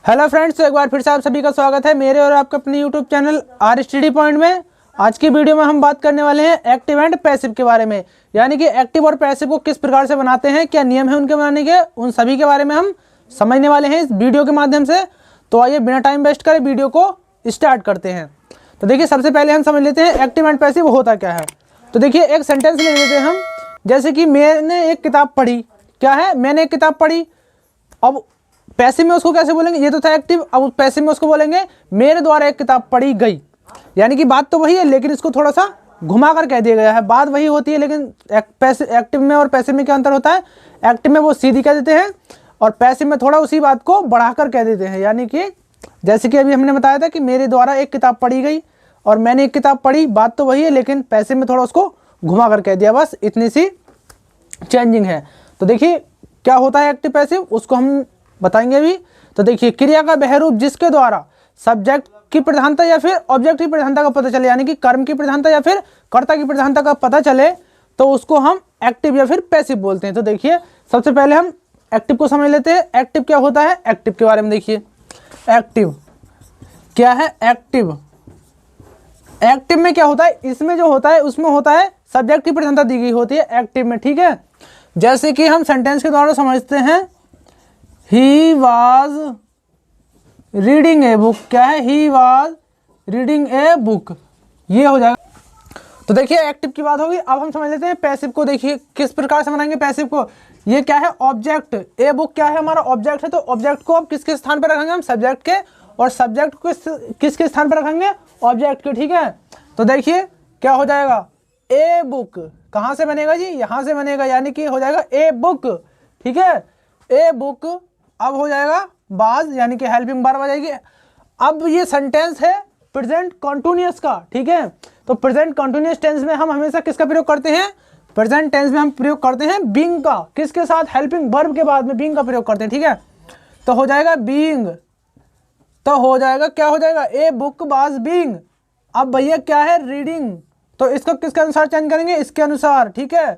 Hello friends, तो एक बार फिर से आप सभी का स्वागत है मेरे और आपके अपने YouTube channel are study point में। आज की वीडियो में हम बात करने वाले हैं एक्टिव एंड पैसिव के बारे में, यानी कि एक्टिव और पैसिव को किस प्रकार से बनाते हैं, क्या नियम है उनके बनाने के, उन सभी के बारे में हम समझने वाले हैं इस वीडियो के माध्यम से। तो आइए बिना टाइम वेस्ट करे वीडियो को स्टार्ट करते हैं। तो देखिए, सबसे पहले हम समझ लेते हैं एक्टिव एंड पैसिव होता क्या है। तो देखिए, एक सेंटेंस ले लेते हैं हम, जैसे कि मैंने एक किताब पढ़ी। क्या है? मैंने एक किताब पढ़ी। अब पैसिव में उसको कैसे बोलेंगे? ये तो था एक्टिव। अब पैसिव में उसको बोलेंगे मेरे द्वारा एक किताब पढ़ी गई। यानी कि बात तो वही है, लेकिन इसको थोड़ा सा घुमा कर कह दिया गया है। बात वही होती है, लेकिन एक्टिव में और पैसिव में क्या अंतर होता है? एक्टिव में वो सीधी कह देते हैं और पैसिव में थोड़ा उसी बात को बढ़ाकर कह देते हैं। यानी कि जैसे कि अभी हमने बताया था कि मेरे द्वारा एक किताब पढ़ी गई और मैंने एक किताब पढ़ी, बात तो वही है, लेकिन पैसिव में थोड़ा उसको घुमा कर कह दिया, बस इतनी सी चेंजिंग है। तो देखिए क्या होता है एक्टिव पैसिव, उसको हम बताएंगे भी। तो देखिए, क्रिया का बहरूप जिसके द्वारा सब्जेक्ट की प्रधानता या फिर ऑब्जेक्ट की प्रधानता का पता चले, यानी कि कर्म की प्रधानता या फिर कर्ता की प्रधानता का पता चले, तो उसको हम एक्टिव या फिर पैसिव बोलते हैं। तो देखिए, सबसे पहले हम एक्टिव को समझ लेते हैं। एक्टिव क्या होता है? एक्टिव के बारे में देखिए, एक्टिव क्या है? एक्टिव में क्या होता है? इसमें जो होता है उसमें होता है सब्जेक्ट की प्रधानता दी गई होती है एक्टिव में, ठीक है। जैसे कि हम सेंटेंस के द्वारा समझते हैं, he was reading a book. क्या है? He was reading a book, ये हो जाएगा। तो देखिए, एक्टिव की बात होगी। अब हम समझ लेते हैं पैसिव को। देखिए किस प्रकार से बनाएंगे पैसिव को। ये क्या है? ऑब्जेक्ट। ए बुक क्या है? हमारा ऑब्जेक्ट है। तो ऑब्जेक्ट को अब किसके स्थान पर रखेंगे? हम सब्जेक्ट के। और सब्जेक्ट को किसके स्थान पर रखेंगे? ऑब्जेक्ट के, ठीक है। तो देखिए क्या हो जाएगा? ए बुक कहाँ से बनेगा जी? यहाँ से बनेगा, यानी कि हो जाएगा ए बुक, ठीक है। ए बुक अब हो जाएगा बाज, यानी कि हेल्पिंग वर्ब आ जाएगी। अब ये सेंटेंस है प्रेजेंट कॉन्टिन्यूअस का, ठीक है। तो प्रेजेंट कॉन्टिन्यूअस टेंस में हम हमेशा किसका प्रयोग करते हैं? प्रेजेंट टेंस में हम प्रयोग करते हैं बीइंग का। किसके साथ? हेल्पिंग वर्ब के बाद में बीइंग का प्रयोग करते हैं, ठीक है। तो हो जाएगा बीइंग। तो हो जाएगा, क्या हो जाएगा? A book was being. अब भैया क्या है? रीडिंग। तो इसको किसके अनुसार चेंज करेंगे? इसके अनुसार, ठीक है।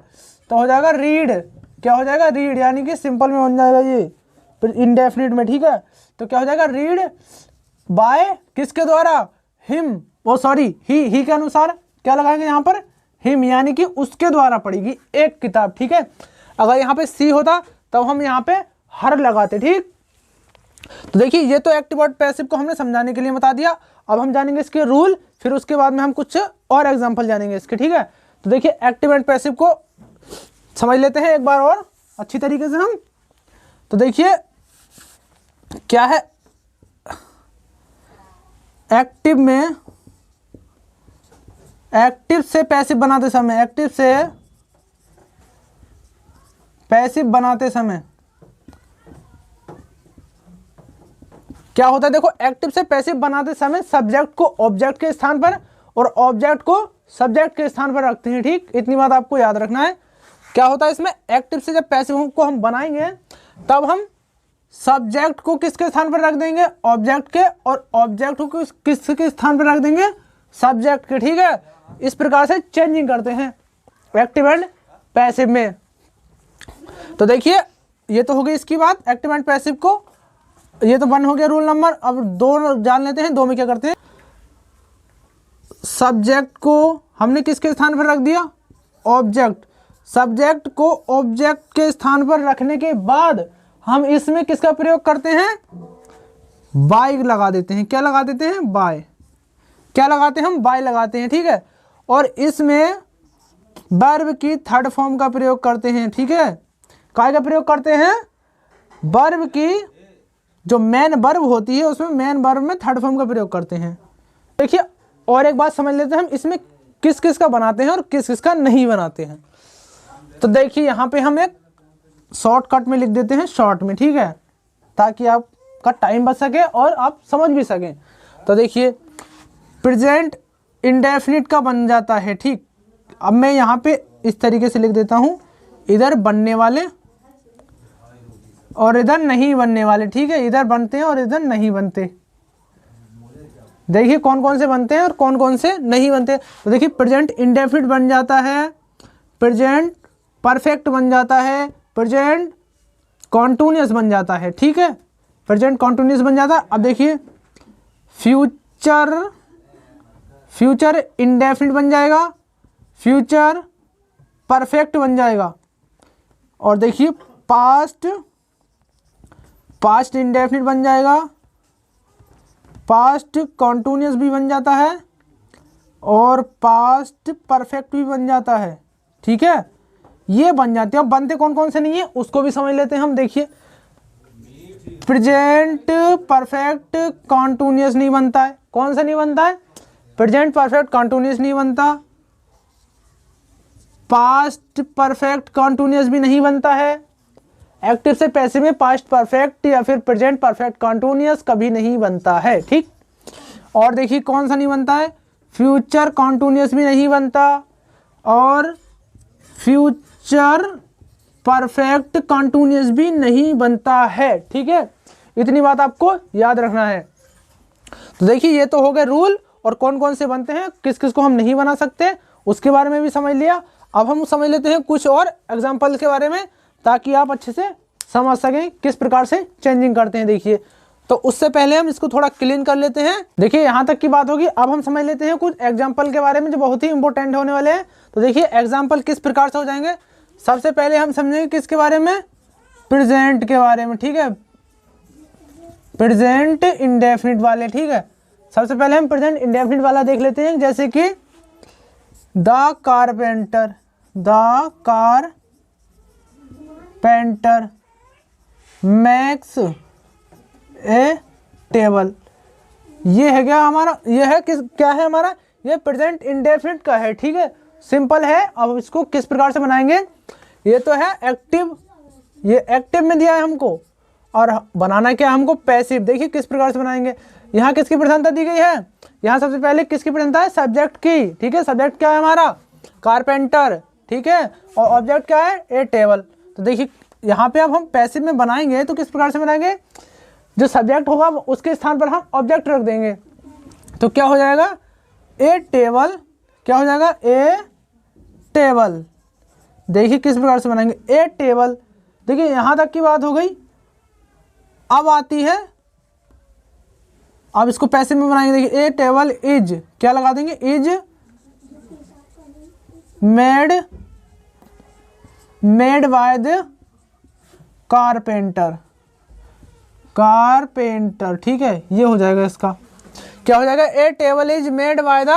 तो हो जाएगा रीड। क्या हो जाएगा? रीड, यानी कि सिंपल में बन जाएगा ये इंडेफिनिट में, ठीक है। तो क्या हो जाएगा? रीड बाय किसके द्वारा? हिम, वो सॉरी ही के अनुसार क्या लगाएंगे यहाँ पर? हिम, यानी कि उसके द्वारा पढ़ेगी एक किताब, ठीक है। अगर यहाँ पे सी होता तब हम यहाँ पे हर लगाते, ठीक। तो देखिए, ये तो एक्टिव और पैसिव को हमने समझाने के लिए बता दिया। अब हम जानेंगे इसके रूल, फिर उसके बाद में हम कुछ और एग्जाम्पल जानेंगे इसके, ठीक है। तो देखिए, एक्टिव एंड पैसिव को समझ लेते हैं एक बार और अच्छी तरीके से हम। तो देखिए क्या है एक्टिव में, एक्टिव से पैसिव बनाते समय, एक्टिव से पैसिव बनाते समय क्या होता है? देखो, एक्टिव से पैसिव बनाते समय सब्जेक्ट को ऑब्जेक्ट के स्थान पर और ऑब्जेक्ट को सब्जेक्ट के स्थान पर रखते हैं, ठीक। इतनी बात आपको याद रखना है। क्या होता है इसमें? एक्टिव से जब पैसिव को हम बनाएंगे तब हम सब्जेक्ट को किसके स्थान पर रख देंगे? ऑब्जेक्ट के। और ऑब्जेक्ट को किसके स्थान पर रख देंगे? सब्जेक्ट के, ठीक है। इस प्रकार से चेंजिंग करते हैं एक्टिव एंड पैसिव में। तो देखिए, ये तो हो गई इसकी बात एक्टिव एंड पैसिव को। ये तो 1 हो गया रूल नंबर। अब 2 जान लेते हैं। 2 में क्या करते हैं? सब्जेक्ट को हमने किसके स्थान पर रख दिया? ऑब्जेक्ट। सब्जेक्ट को ऑब्जेक्ट के स्थान पर रखने के बाद हम इसमें किसका प्रयोग करते हैं? बाय लगा देते हैं। क्या लगा देते हैं? बाय। क्या लगाते हैं हम? बाय लगाते हैं, ठीक है। और इसमें वर्ब की थर्ड फॉर्म का प्रयोग करते हैं, ठीक है। काय का प्रयोग करते हैं? वर्ब की जो मेन वर्ब होती है उसमें मेन वर्ब में थर्ड फॉर्म का प्रयोग करते हैं। देखिए, और एक बात समझ लेते हैं हम, इसमें किस किस का बनाते हैं और किस किस का नहीं बनाते हैं। तो देखिए, यहाँ पे हम एक शॉर्टकट में लिख देते हैं, शॉर्ट में, ठीक है, ताकि आपका टाइम बच सके और आप समझ भी सकें। तो देखिए, प्रेजेंट इंडेफिनिट का बन जाता है, ठीक। अब मैं यहाँ पे इस तरीके से लिख देता हूँ, इधर बनने वाले और इधर नहीं बनने वाले, ठीक है। इधर बनते हैं और इधर नहीं बनते। देखिए कौन कौन से बनते हैं और कौन कौन से नहीं बनते। तो देखिए, प्रेजेंट इंडेफिनिट बन जाता है, प्रेजेंट परफेक्ट बन जाता है, प्रेजेंट कॉन्टिन्यूअस बन जाता है, ठीक है। प्रेजेंट कॉन्टिन्यूस बन जाता। अब देखिए फ्यूचर इंडेफिनिट बन जाएगा, फ्यूचर परफेक्ट बन जाएगा। और देखिए पास्ट इंडेफिनिट बन जाएगा, पास्ट कॉन्टिन्यूस भी बन जाता है और पास्ट परफेक्ट भी बन जाता है। ठीक है, ये बन जाते हैं। अब बनते कौन कौन से नहीं है उसको भी समझ लेते हैं हम। देखिए प्रेजेंट परफेक्ट कॉन्टिन्यूस नहीं बनता है। कौन सा नहीं बनता है? प्रेजेंट परफेक्ट कॉन्टिन्यूस नहीं बनता, पास्ट परफेक्ट कॉन्टिन्यूस भी नहीं बनता है। एक्टिव से पैसिव में पास्ट परफेक्ट या फिर प्रेजेंट परफेक्ट कॉन्टिन्यूस कभी नहीं बनता है। ठीक, और देखिए कौन सा नहीं बनता है? फ्यूचर कॉन्टिन्यूस भी नहीं बनता और फ्यूचर परफेक्ट कॉन्टिन्यूस भी नहीं बनता है। ठीक है, इतनी बात आपको याद रखना है। तो देखिए ये तो हो गए रूल और कौन कौन से बनते हैं, किस किस को हम नहीं बना सकते उसके बारे में भी समझ लिया। अब हम समझ लेते हैं कुछ और एग्जाम्पल के बारे में ताकि आप अच्छे से समझ सकें किस प्रकार से चेंजिंग करते हैं। देखिए तो उससे पहले हम इसको थोड़ा क्लीन कर लेते हैं। देखिए यहाँ तक की बात होगी। अब हम समझ लेते हैं कुछ एग्जाम्पल के बारे में जो बहुत ही इंपॉर्टेंट होने वाले हैं। तो देखिए एग्जाम्पल किस प्रकार से हो जाएंगे। सबसे पहले हम समझेंगे किसके बारे में? प्रेजेंट के बारे में। ठीक है, प्रेजेंट इंडेफिनिट वाले। ठीक है, सबसे पहले हम प्रेजेंट इंडेफिनिट वाला देख लेते हैं। जैसे कि the carpenter max A table. ये है क्या हमारा? ये है क्या है हमारा? ये प्रेजेंट इंडेफिनिट का है। ठीक है, सिंपल है। अब इसको किस प्रकार से बनाएंगे? ये तो है एक्टिव, ये एक्टिव में दिया है हमको और बनाना क्या है हमको? पैसिव। देखिए किस प्रकार से बनाएंगे। यहाँ किसकी प्रधानता दी गई है? यहाँ सबसे पहले किसकी प्रधानता है? सब्जेक्ट की। ठीक है, सब्जेक्ट क्या है हमारा? कारपेंटर। ठीक है, और ऑब्जेक्ट क्या है? ए टेबल। तो देखिए यहाँ पे अब हम पैसिव में बनाएंगे तो किस प्रकार से बनाएंगे? जो सब्जेक्ट होगा उसके स्थान पर हम ऑब्जेक्ट रख देंगे। तो क्या हो जाएगा? A table. क्या हो जाएगा? A table. देखिए किस प्रकार से बनाएंगे? ए टेबल। देखिए यहाँ तक की बात हो गई। अब आती है, अब इसको पैसिव में बनाएंगे। देखिए ए टेबल इज, क्या लगा देंगे? Is made by the carpenter. ठीक है, ये हो जाएगा इसका। क्या हो जाएगा? A table is made by the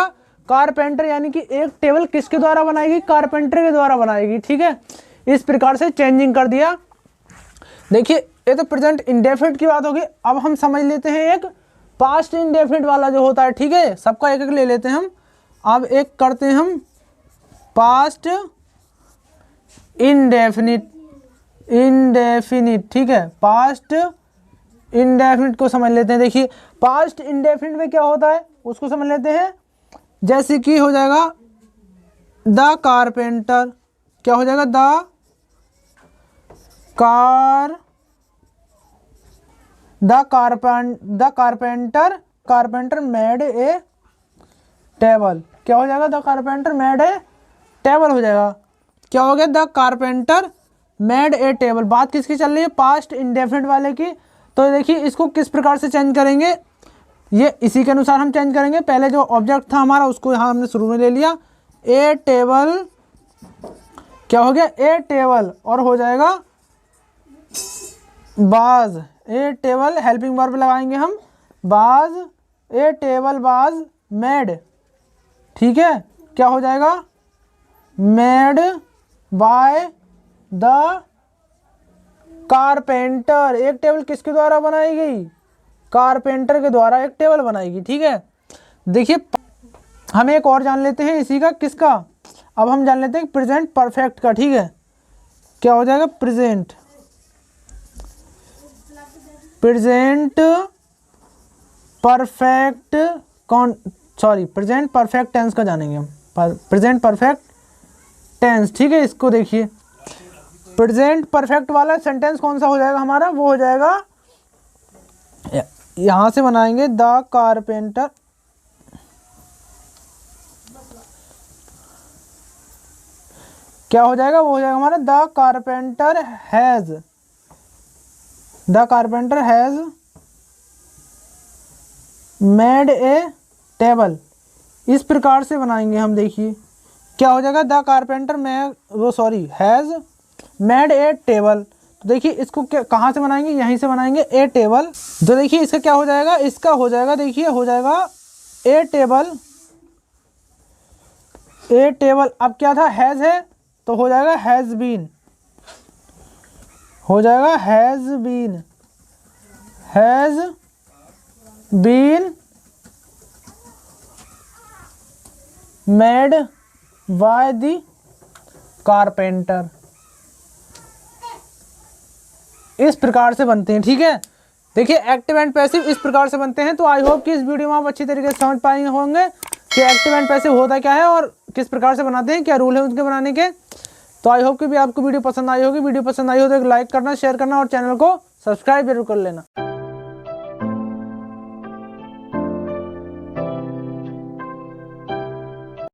carpenter, यानी कि एक टेबल किसके द्वारा बनाएगी? कारपेंटर के द्वारा बनाएगी। ठीक है, इस प्रकार से चेंजिंग कर दिया। देखिए ये तो प्रेजेंट इंडेफिनिट की बात होगी। अब हम समझ लेते हैं एक पास्ट इंडेफिनिट वाला जो होता है। ठीक है, सबका एक एक ले लेते हैं हम। अब एक करते हैं हम पास्ट इंडेफिनिट। ठीक है, पास्ट इंडेफिनिट को समझ लेते हैं। देखिए पास्ट इंडेफिनिट में क्या होता है उसको समझ लेते हैं। जैसे कि हो जाएगा द कारपेंटर। क्या हो जाएगा? The carpenter made a table. क्या हो जाएगा? The carpenter made a table हो जाएगा। क्या हो गया? The carpenter made a table. बात किसकी चल रही है? पास्ट इंडेफिनिट वाले की। तो देखिए इसको किस प्रकार से चेंज करेंगे, ये इसी के अनुसार हम चेंज करेंगे। पहले जो ऑब्जेक्ट था हमारा उसको यहाँ हमने शुरू में ले लिया। ए टेबल, क्या हो गया? ए टेबल, और हो जाएगा बाज। ए टेबल हेल्पिंग वर्ब लगाएंगे हम, बाज। ए टेबल बाज मेड। ठीक है, क्या हो जाएगा? Made by the carpenter. एक टेबल किसके द्वारा बनाई गई? कारपेंटर के द्वारा एक टेबल बनाएगी। ठीक है, देखिए हम एक और जान लेते हैं इसी का। किसका? अब हम जान लेते हैं प्रेजेंट परफेक्ट का। ठीक है, क्या हो जाएगा? Present perfect present perfect tense का जानेंगे हम। Present perfect tense. ठीक है, इसको देखिए प्रेजेंट परफेक्ट वाला सेंटेंस कौन सा हो जाएगा हमारा? वो हो जाएगा, यहां से बनाएंगे द कारपेंटर क्या हो जाएगा? वो हो जाएगा हमारा the carpenter has made a table, इस प्रकार से बनाएंगे हम। देखिए क्या हो जाएगा, the carpenter has made a table. तो देखिए इसको कहाँ से बनाएंगे, यहीं से बनाएंगे, ए टेबल। तो देखिए इसका क्या हो जाएगा, इसका हो जाएगा, देखिए हो जाएगा ए टेबल। ए टेबल अब क्या था, हैज़ है, तो हो जाएगा हैज़ बीन, हो जाएगा has been made by the carpenter. इस प्रकार से बनते हैं, ठीक है। देखिए एक्टिव एंड पैसिव इस प्रकार से बनते हैं। तो आई होप कि इस वीडियो में आप अच्छी तरीके से समझ पाए होंगे कि एक्टिव एंड पैसिव होता क्या है और किस प्रकार से बनाते हैं, क्या रूल है उनके बनाने के। तो आई होप कि भी आपको वीडियो पसंद आई होगी। वीडियो पसंद आई हो तो एक लाइक करना, शेयर करना और चैनल को सब्सक्राइब जरूर कर लेना।